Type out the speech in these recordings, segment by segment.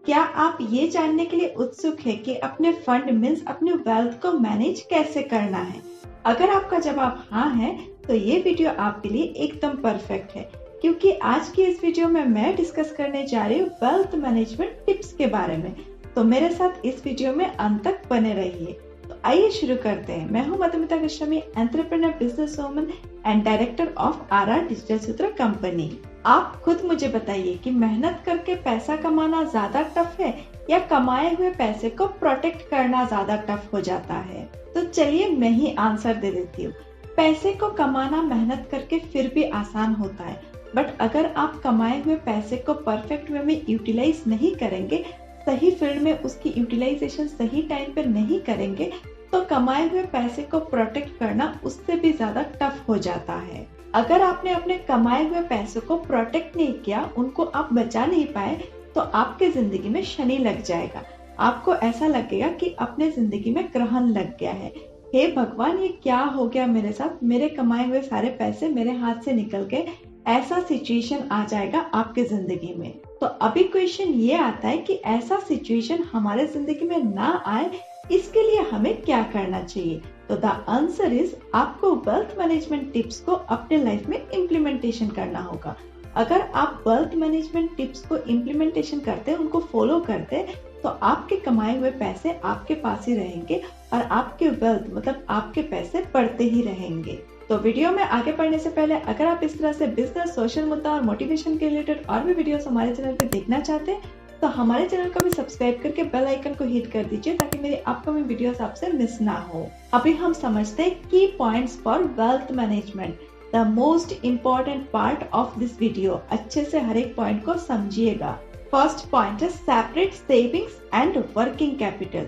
क्या आप ये जानने के लिए उत्सुक है कि अपने फंड मीन्स अपने वेल्थ को मैनेज कैसे करना है? अगर आपका जवाब हाँ है, तो ये वीडियो आपके लिए एकदम परफेक्ट है, क्योंकि आज की इस वीडियो में मैं डिस्कस करने जा रही हूँ वेल्थ मैनेजमेंट टिप्स के बारे में। तो मेरे साथ इस वीडियो में अंत तक बने रहिए। तो आइए शुरू करते हैं। मैं हूँ Madhumita Goswami, entrepreneur, business woman and director of RR digital सूत्र कंपनी। आप खुद मुझे बताइए कि मेहनत करके पैसा कमाना ज्यादा टफ है या कमाए हुए पैसे को प्रोटेक्ट करना ज्यादा टफ हो जाता है? तो चलिए मैं ही आंसर दे देती हूँ। पैसे को कमाना मेहनत करके फिर भी आसान होता है, बट अगर आप कमाए हुए पैसे को परफेक्ट वे में यूटिलाइज नहीं करेंगे, सही फील्ड में उसकी यूटिलाइजेशन सही टाइम पर नहीं करेंगे, तो कमाए हुए पैसे को प्रोटेक्ट करना उससे भी ज्यादा टफ हो जाता है। अगर आपने अपने कमाए हुए पैसों को प्रोटेक्ट नहीं किया, उनको आप बचा नहीं पाए, तो आपके जिंदगी में शनि लग जाएगा। आपको ऐसा लगेगा कि अपने जिंदगी में ग्रहण लग गया है। हे भगवान, ये क्या हो गया मेरे साथ? मेरे कमाए हुए सारे पैसे मेरे हाथ से निकल गए। ऐसा सिचुएशन आ जाएगा आपके जिंदगी में। तो अभी क्वेश्चन ये आता है कि ऐसा सिचुएशन हमारे जिंदगी में ना आए, इसके लिए हमें क्या करना चाहिए? तो द आंसर इज, आपको वेल्थ मैनेजमेंट टिप्स को अपने लाइफ में इम्प्लीमेंटेशन करना होगा। अगर आप वेल्थ मैनेजमेंट टिप्स को इम्प्लीमेंटेशन करते, उनको फॉलो करते, तो आपके कमाए हुए पैसे आपके पास ही रहेंगे और आपके वेल्थ मतलब आपके पैसे बढ़ते ही रहेंगे। तो वीडियो में आगे बढ़ने से पहले, अगर आप इस तरह से बिजनेस, सोशल मुद्दा और मोटिवेशन के रिलेटेड और भी वीडियोस हमारे चैनल पे देखना चाहते हैं, तो हमारे चैनल को भी सब्सक्राइब करके बेल आइकन को हिट कर दीजिए, ताकि मेरी अपकमिंग वीडियोस आपसे मिस ना हो। अभी हम समझते हैं की points for wealth management, the most important part of this video. अच्छे से हर एक पॉइंट को समझिएगा। फर्स्ट पॉइंट है separate savings and working capital.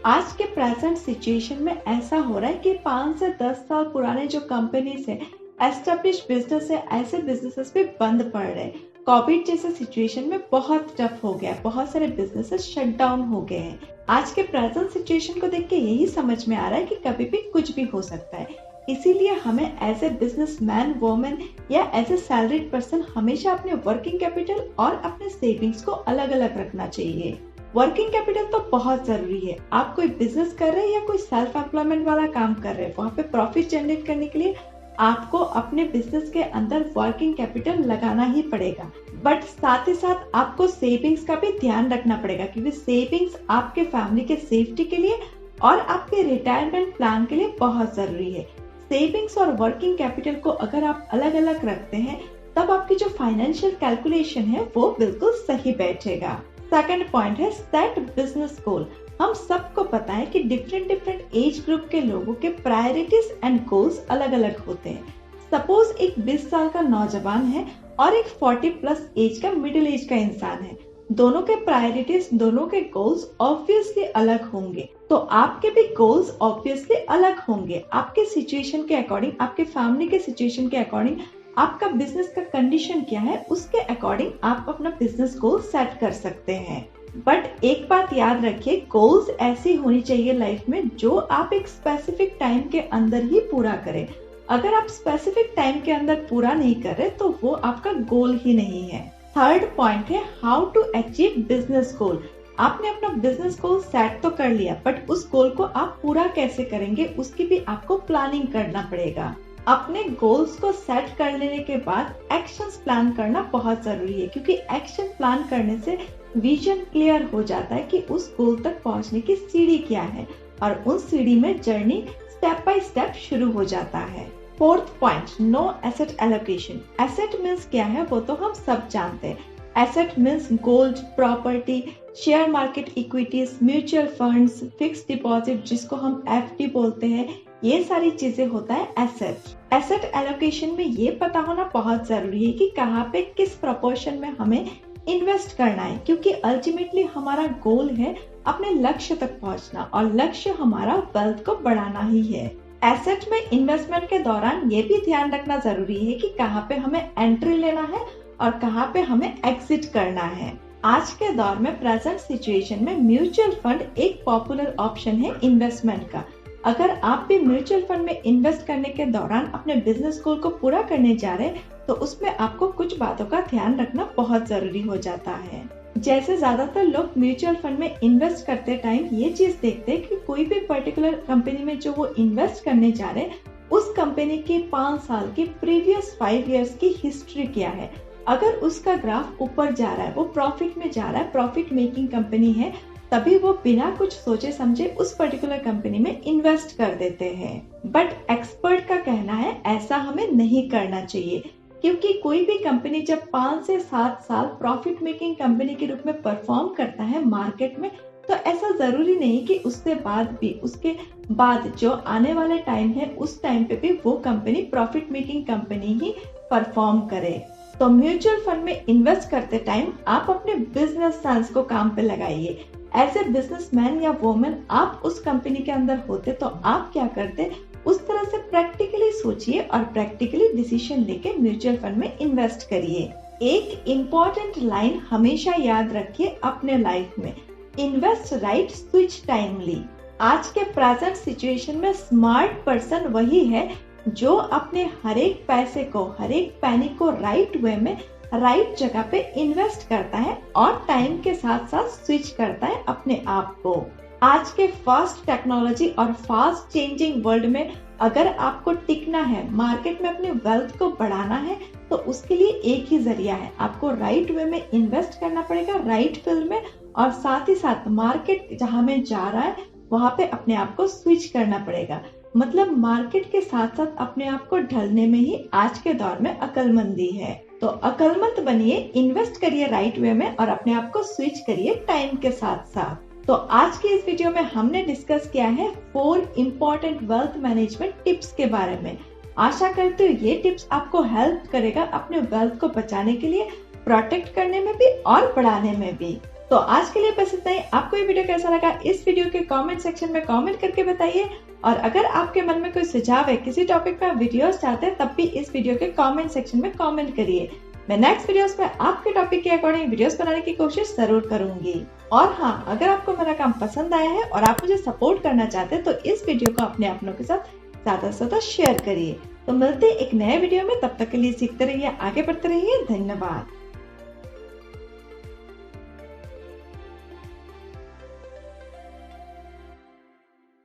आज के प्रेजेंट सिचुएशन में ऐसा हो रहा है कि 5 से 10 साल पुराने जो कंपनीज है, एस्टेब्लिश बिजनेस है, ऐसे बिजनेसेस भी बंद पड़ रहे हैं। कोविड जैसे सिचुएशन में बहुत टफ हो गया, बहुत सारे बिजनेसेस शट डाउन हो गए हैं। आज के प्रेजेंट सिचुएशन को देख के यही समझ में आ रहा है कि कभी भी कुछ भी हो सकता है। इसीलिए हमें एज ए बिजनेसमैन, वुमेन या एज ए सैलरीड पर्सन हमेशा अपने वर्किंग कैपिटल और अपने सेविंग्स को अलग अलग रखना चाहिए। वर्किंग कैपिटल तो बहुत जरूरी है। आप कोई बिजनेस कर रहे हैं या कोई सेल्फ एम्प्लॉयमेंट वाला काम कर रहे हैं, वहाँ पे प्रॉफिट जनरेट करने के लिए आपको अपने बिजनेस के अंदर वर्किंग कैपिटल लगाना ही पड़ेगा। बट साथ ही साथ आपको सेविंग्स का भी ध्यान रखना पड़ेगा, क्योंकि सेविंग्स आपके फैमिली के सेफ्टी के लिए और आपके रिटायरमेंट प्लान के लिए बहुत जरूरी है। सेविंग्स और वर्किंग कैपिटल को अगर आप अलग अलग रखते हैं, तब आपकी जो फाइनेंशियल कैलकुलेशन है वो बिल्कुल सही बैठेगा। सेकंड पॉइंट है सेट बिजनेस गोल। हम सबको पता है कि डिफरेंट एज ग्रुप के लोगों के प्रायोरिटीज एंड गोल्स अलग अलग होते हैं। सपोज एक 20 साल का नौजवान है और एक 40 प्लस एज का मिडिल एज का इंसान है। दोनों के प्रायोरिटीज, दोनों के गोल्स ऑब्वियसली अलग होंगे, तो आपके भी गोल्स ऑब्वियसली अलग होंगे। आपके सिचुएशन के अकॉर्डिंग, आपके फैमिली के सिचुएशन के अकॉर्डिंग, आपका बिजनेस का कंडीशन क्या है, उसके अकॉर्डिंग आप अपना बिजनेस गोल सेट कर सकते हैं। बट एक बात याद रखिए, गोल्स ऐसी होनी चाहिए लाइफ में जो आप एक स्पेसिफिक टाइम के अंदर ही पूरा करें। अगर आप स्पेसिफिक टाइम के अंदर पूरा नहीं कर रहे, तो वो आपका गोल ही नहीं है। थर्ड पॉइंट है how to achieve business goal. आपने अपना बिजनेस गोल सेट तो कर लिया, बट उस गोल को आप पूरा कैसे करेंगे, उसकी भी आपको प्लानिंग करना पड़ेगा। अपने गोल्स को सेट कर लेने के बाद एक्शंस प्लान करना बहुत जरूरी है, क्योंकि एक्शन प्लान करने से विजन क्लियर हो जाता है कि उस गोल तक पहुंचने की सीढ़ी क्या है, और उस सीढ़ी में जर्नी स्टेप बाय स्टेप शुरू हो जाता है। Fourth point, no asset allocation. Asset means क्या है वो तो हम सब जानते हैं। Asset means gold, property, share market equities, mutual funds, fix deposit जिसको हम एफडी बोलते हैं, ये सारी चीजें होता है एसेट। एसेट एलोकेशन में ये पता होना बहुत जरूरी है कि कहाँ पे किस प्रोपोर्शन में हमें इन्वेस्ट करना है, क्योंकि अल्टीमेटली हमारा गोल है अपने लक्ष्य तक पहुंचना, और लक्ष्य हमारा वेल्थ को बढ़ाना ही है। एसेट में इन्वेस्टमेंट के दौरान ये भी ध्यान रखना जरूरी है कि कहाँ पे हमें एंट्री लेना है और कहाँ पे हमें एग्जिट करना है। आज के दौर में, प्रेजेंट सिचुएशन में, म्यूचुअल फंड एक पॉपुलर ऑप्शन है इन्वेस्टमेंट का। अगर आप भी म्यूचुअल फंड में इन्वेस्ट करने के दौरान अपने बिजनेस गोल को पूरा करने जा रहे हैं, तो उसमें आपको कुछ बातों का ध्यान रखना बहुत जरूरी हो जाता है। जैसे ज्यादातर लोग म्यूचुअल फंड में इन्वेस्ट करते टाइम ये चीज देखते हैं कि कोई भी पर्टिकुलर कंपनी में जो वो इन्वेस्ट करने जा रहे हैं उस कंपनी की 5 साल की प्रीवियस 5 इयर्स की हिस्ट्री क्या है। अगर उसका ग्राफ ऊपर जा रहा है, वो प्रॉफिट में जा रहा है, प्रॉफिट मेकिंग कंपनी है, तभी वो बिना कुछ सोचे समझे उस पर्टिकुलर कंपनी में इन्वेस्ट कर देते हैं। बट एक्सपर्ट का कहना है ऐसा हमें नहीं करना चाहिए, क्योंकि कोई भी कंपनी जब 5 से 7 साल प्रॉफिट मेकिंग कंपनी के रूप में परफॉर्म करता है मार्केट में, तो ऐसा जरूरी नहीं कि उसके बाद जो आने वाले टाइम है उस टाइम पे भी वो कंपनी प्रॉफिट मेकिंग कंपनी ही परफॉर्म करे। तो म्यूचुअल फंड में इन्वेस्ट करते टाइम आप अपने बिजनेस सेंस को काम पे लगाइए। एज ए बिजनेसमैन या वुमन आप उस कंपनी के अंदर होते तो आप क्या करते, उस तरह से प्रैक्टिकली सोचिए और प्रैक्टिकली डिसीजन लेके म्यूचुअल फंड में इन्वेस्ट करिए। एक इम्पोर्टेंट लाइन हमेशा याद रखिए अपने लाइफ में, इन्वेस्ट राइट, स्विच टाइमली। आज के प्रेजेंट सिचुएशन में स्मार्ट पर्सन वही है जो अपने हर एक पैसे को, हर एक पैनी को राइट वे में, राइट जगह पे इन्वेस्ट करता है और टाइम के साथ साथ स्विच करता है अपने आप को। आज के फास्ट टेक्नोलॉजी और फास्ट चेंजिंग वर्ल्ड में अगर आपको टिकना है, मार्केट में अपने वेल्थ को बढ़ाना है, तो उसके लिए एक ही जरिया है, आपको राइट वे में इन्वेस्ट करना पड़ेगा, राइट फील्ड में, और साथ ही साथ मार्केट जहां में जा रहा है वहां पे अपने आप को स्विच करना पड़ेगा। मतलब मार्केट के साथ साथ अपने आप को ढलने में ही आज के दौर में अक्लमंदी है। तो अक्लमंद बनिए, इन्वेस्ट करिए राइट वे में और अपने आप को स्विच करिए टाइम के साथ साथ। तो आज की इस वीडियो में हमने डिस्कस किया है 4 इम्पोर्टेंट वेल्थ मैनेजमेंट टिप्स के बारे में। आशा करते हो ये टिप्स आपको हेल्प करेगा अपने वेल्थ को बचाने के लिए, प्रोटेक्ट करने में भी और बढ़ाने में भी। तो आज के लिए बस इतना ही। आपको ये वीडियो कैसा लगा इस वीडियो के कमेंट सेक्शन में कमेंट करके बताइए, और अगर आपके मन में कोई सुझाव है, किसी टॉपिक पे आप वीडियोस चाहते हैं, तब भी इस वीडियो के कमेंट सेक्शन में कमेंट करिए। मैं नेक्स्ट वीडियोस में आपके टॉपिक के अकॉर्डिंग वीडियोस बनाने की कोशिश जरूर करूंगी। और हाँ, अगर आपको मेरा काम पसंद आया है और आप मुझे सपोर्ट करना चाहते हैं तो इस वीडियो को अपने अपनों के साथ ज्यादा से ज्यादा शेयर करिए। तो मिलते एक नए वीडियो में, तब तक के लिए सीखते रहिए, आगे बढ़ते रहिए। धन्यवाद।